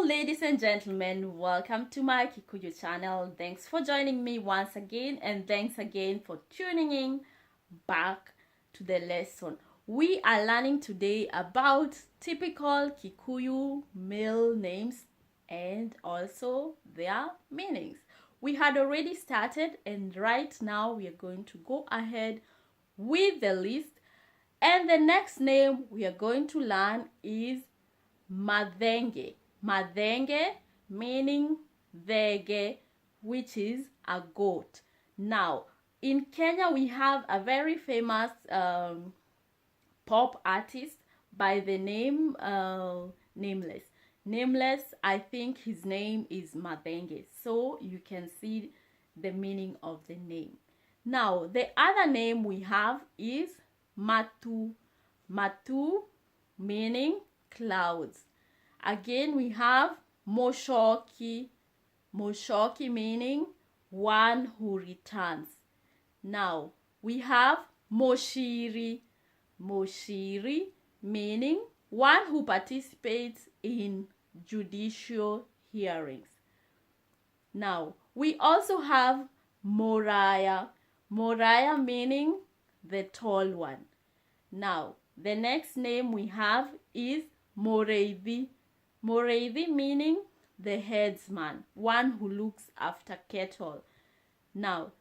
ladies and gentlemen, welcome to my Kikuyu channel. Thanks for joining me once again, and thanks again for tuning in back to the lesson. We are learning today about typical Kikuyu male names and also their meanings. We had already started, and right now we are going to go ahead with the list. And the next name we are going to learn is Madenge. Madenge meaning dhege, which is a goat. Now, in Kenya, we have a very famous pop artist by the name Nameless. Nameless, I think his name is Madenge. So you can see the meaning of the name. Now, the other name we have is Matu. Matu meaning clouds. Again, we have Moshoki. Moshoki meaning one who returns. Now, we have Moshiri. Moshiri meaning one who participates in judicial hearings. Now, we also have Moraya. Moraya meaning the tall one. Now, the next name we have is Moreithi. Moreithi meaning the headsman, one who looks after cattle. Now,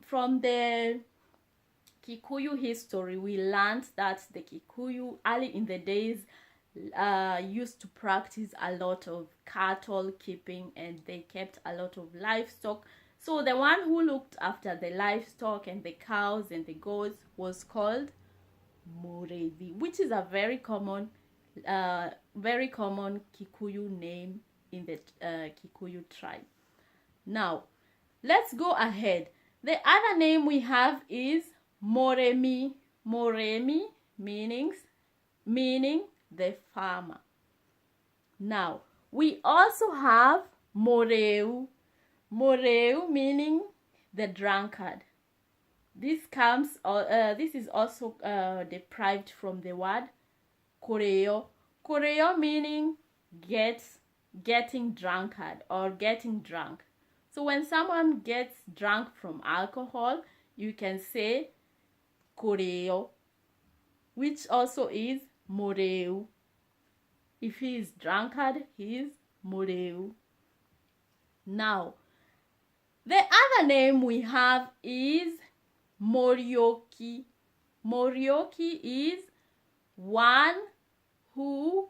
from the Kikuyu history, we learned that the Kikuyu early in the days used to practice a lot of cattle keeping, and they kept a lot of livestock. So the one who looked after the livestock and the cows and the goats was called Moreithi, which is a very common Kikuyu name in the Kikuyu tribe. Now, let's go ahead. The other name we have is Moremi. Moremi meaning the farmer. Now, we also have Moreu. Moreu meaning the drunkard. This is also deprived from the word koreo. Koreo meaning getting drunkard or getting drunk. So when someone gets drunk from alcohol, you can say koreo, which also is moreu. If he is drunkard, he is moreu. Now, the other name we have is Morioki. Morioki is one who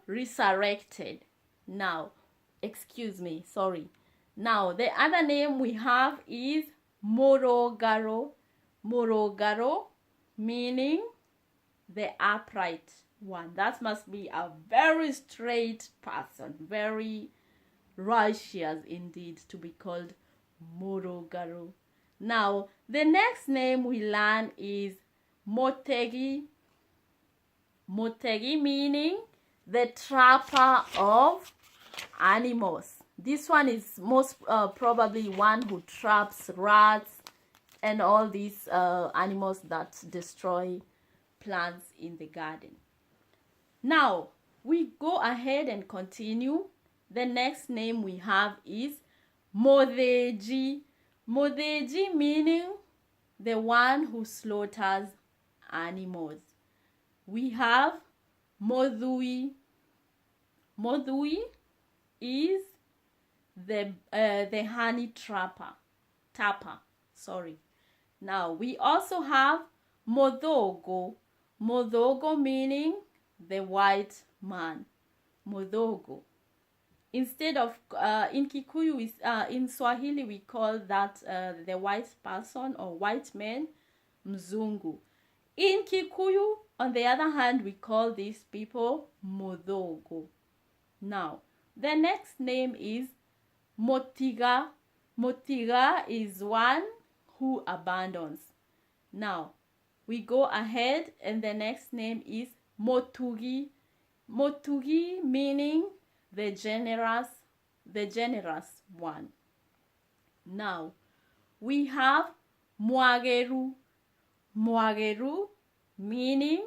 resurrected. Now, excuse me, sorry. Now, the other name we have is Morogaro. Morogaro meaning the upright one. That must be a very straight person, very righteous indeed to be called Morogaro. Now, the next name we learn is Motegi. Motegi meaning the trapper of animals. This one is most probably one who traps rats and all these animals that destroy plants in the garden. Now, we go ahead and continue. The next name we have is Modeji. Modeji meaning the one who slaughters animals. We have Modhui. Modhui is the honey tapper. Sorry. Now, we also have Modhogo. Modhogo meaning the white man. Modhogo. Instead of, in Kikuyu, in Swahili, we call that the white person or white man, Mzungu. In Kikuyu, on the other hand, we call these people Modhogo. Now, the next name is Motiga. Motiga is one who abandons. Now, we go ahead, and the next name is Motugi. Motugi meaning the generous one. Now, we have Mwageru. Mwageru meaning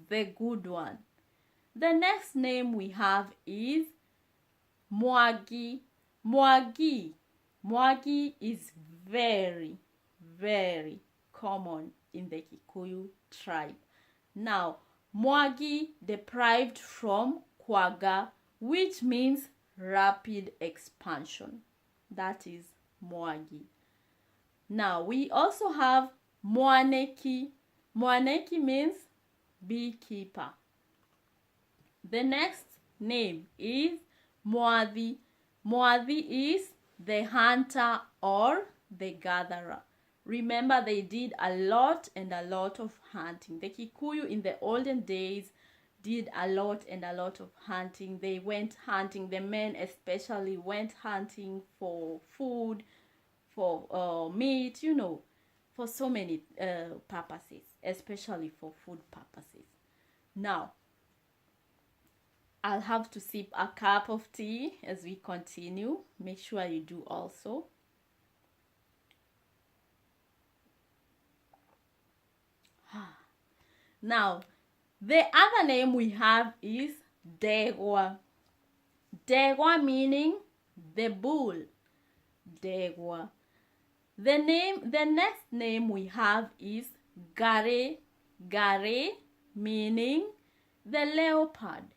the good one. The next name we have is Mwagi. Mwagi. Mwagi is very, very common in the Kikuyu tribe. Now, Mwagi derived from Kwaga, which means rapid expansion. That is Mwagi. Now, we also have Mwaneki. Mwaneki means beekeeper. The next name is Mwadhi. Mwadhi is the hunter or the gatherer. Remember, they did a lot of hunting. The Kikuyu in the olden days did a lot of hunting. They went hunting. The men especially went hunting for food, for meat, for so many purposes, especially for food purposes. Now, I'll have to sip a cup of tea as we continue. Make sure you do also. Now, the other name we have is Degwa. Degwa meaning the bull. Degwa. The next name we have is Gare. Gare meaning the leopard.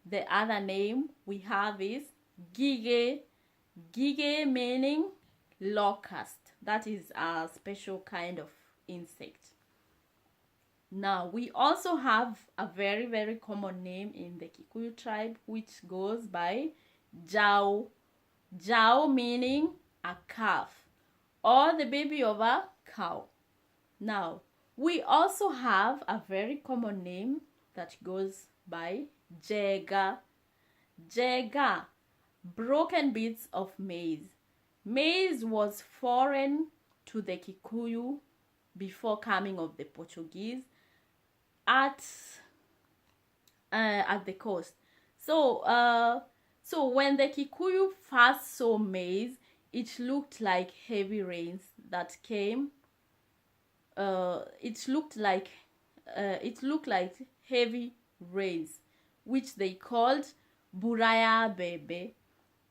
The other name we have is Gige. Gige meaning locust. That is a special kind of insect. Now, we also have a very, very common name in the Kikuyu tribe, which goes by Jao. Jao meaning a calf or the baby of a cow. Now, we also have a very common name that goes by Jega. Jega, broken bits of maize. Maize was foreign to the Kikuyu before coming of the Portuguese at the coast. So when the Kikuyu first saw maize, it looked like heavy rains that came. It looked like heavy rains, which they called Buraya Bebe,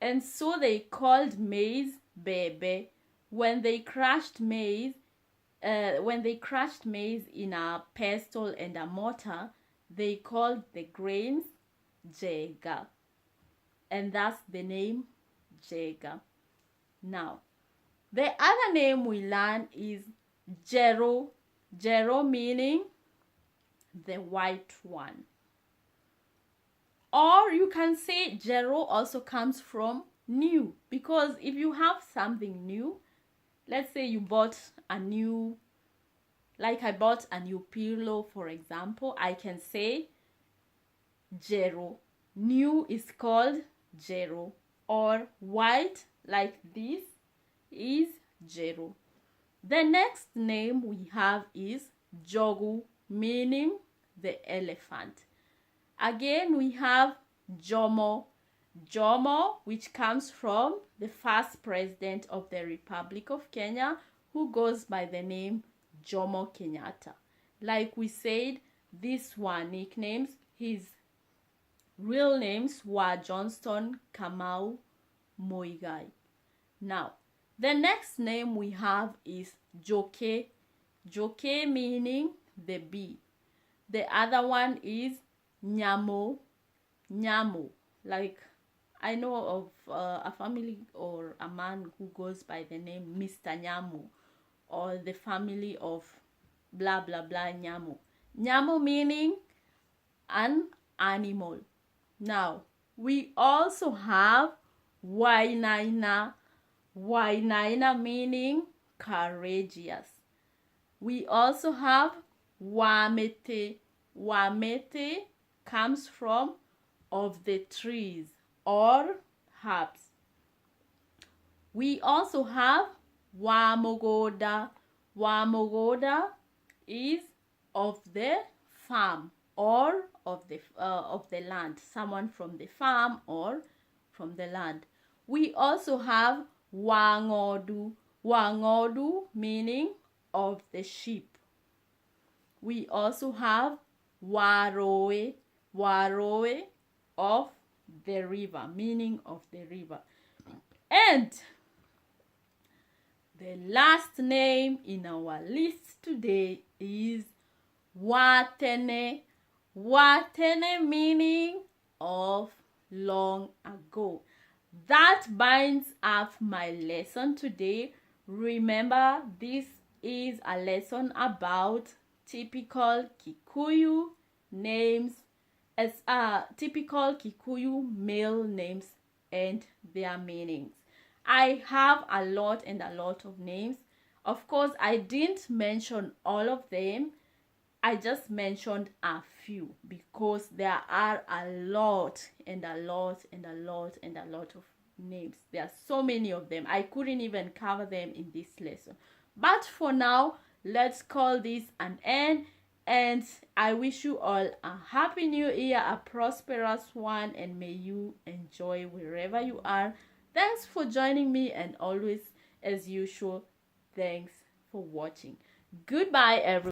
and so they called maize Bebe. When they crushed maize in a pestle and a mortar, they called the grains Jega, and that's the name Jega. Now, the other name we learn is Jero. Jero meaning the white one. Or you can say Jero also comes from new, because if you have something new, let's say you bought a new, like I bought a new pillow, for example, I can say Jero. New is called Jero, or white like this is Jero. The next name we have is Jogu, meaning the elephant. Again, we have Jomo. Jomo, which comes from the first president of the Republic of Kenya, who goes by the name Jomo Kenyatta. Like we said, these were nicknames. His real names were Johnston Kamau Muigai. Now, the next name we have is Joke. Joke meaning the bee. The other one is Nyamo. Nyamo. Like, I know of a family or a man who goes by the name Mr. Nyamo, or the family of blah blah blah Nyamo. Nyamo meaning an animal. Now, we also have Wainaina. Wainaina meaning courageous. We also have Wamete. Wamete comes from of the trees or herbs. We also have Wamogoda. Wamogoda is of the farm or of the land, someone from the farm or from the land. We also have Wangodu. Wangodu meaning of the sheep. We also have Waroe. Waroe of the river, meaning of the river. And the last name in our list today is Watene. Watene meaning of long ago. That binds up my lesson today. Remember, this is a lesson about typical Kikuyu names, as typical Kikuyu male names and their meanings. I have a lot of names. Of course, I didn't mention all of them. I just mentioned a few because there are a lot of names. There are so many of them. I couldn't even cover them in this lesson. But for now, let's call this an end. And I wish you all a happy new year, a prosperous one, and may you enjoy wherever you are. Thanks for joining me, and always, as usual, thanks for watching. Goodbye, everyone.